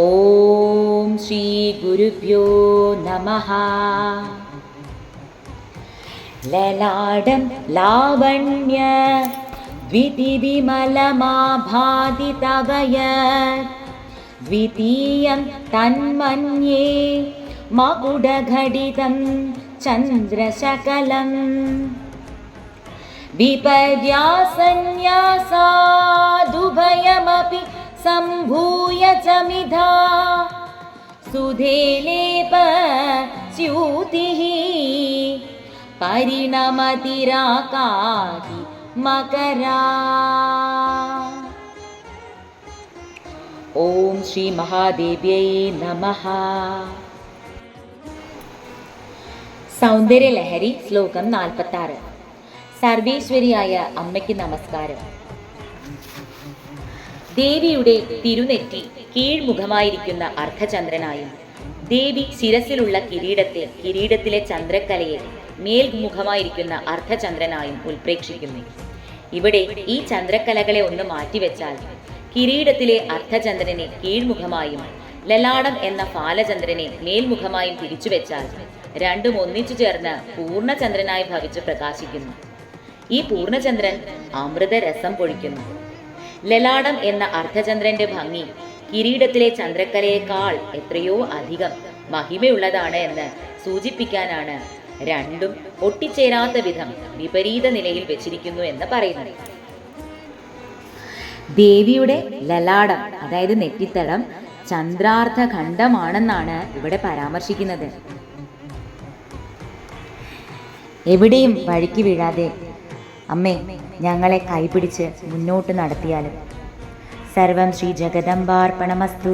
ഓം ശ്രീ ഗുരുഭ്യോ നമഃ. ലലാടം ലാവണ്യ ദ്വിതിവിമലമാഭാതി തവയ ദ്വിതീയം തന്മന്യേ മകുടഘടിതം ചന്ദ്രശകലം വിപര്യാസന്യാസാദുഭയമപി സംഭൂയ ചമിധാ സുധേലേപസ്യൂതിഃ പരിണമതിരാകാരി മകരാ. ഓം ശ്രീ മഹാദേവ്യൈ നമഃ. സൗന്ദര്യലഹരി ശ്ലോകം 46. സർവേശ്വരിയായ അമ്മയ്ക്ക് നമസ്കാരം. ദേവിയുടെ തിരുനെറ്റി കീഴ്മുഖമായിരിക്കുന്ന അർദ്ധചന്ദ്രനായും ദേവി ശിരസിലുള്ള കിരീടത്തിലെ ചന്ദ്രക്കലയെ മേൽമുഖമായിരിക്കുന്ന അർദ്ധചന്ദ്രനായും ഉൽപ്രേക്ഷിക്കുന്നു. ഇവിടെ ഈ ചന്ദ്രക്കലകളെ ഒന്ന് മാറ്റിവെച്ചാൽ കിരീടത്തിലെ അർദ്ധചന്ദ്രനെ കീഴ്മുഖമായും ലലാടം എന്ന ഫാലചന്ദ്രനെ മേൽമുഖമായും തിരിച്ചുവെച്ചാൽ രണ്ടും ഒന്നിച്ചു ചേർന്ന് പൂർണ്ണചന്ദ്രനായി ഭവിച്ച് പ്രകാശിക്കുന്നു. ഈ പൂർണ്ണചന്ദ്രൻ അമൃതരസം പൊഴിക്കുന്നു. ലലാടം എന്ന അർദ്ധചന്ദ്രന്റെ ഭംഗി കിരീടത്തിലെ ചന്ദ്രക്കലയേക്കാൾ എത്രയോ അധികം മഹിമയുള്ളതാണ് എന്ന് സൂചിപ്പിക്കാനാണ് രണ്ടും ഒട്ടിച്ചേരാത്ത വിധം വിപരീത നിലയിൽ വെച്ചിരിക്കുന്നു എന്ന് പറയുന്നത്. ദേവിയുടെ ലലാടം അതായത് നെറ്റിത്തടം ചന്ദ്രാർദ്ധഖണ്ഡമാണെന്നാണ് ഇവിടെ പരാമർശിക്കുന്നത്. എവിടെയും വഴിക്ക് വീഴാതെ അമ്മേ ഞങ്ങളെ കൈപിടിച്ച് മുന്നോട്ട് നടത്തിയാലും. സർവം ശ്രീ ജഗദംബാർപ്പണമസ്തു.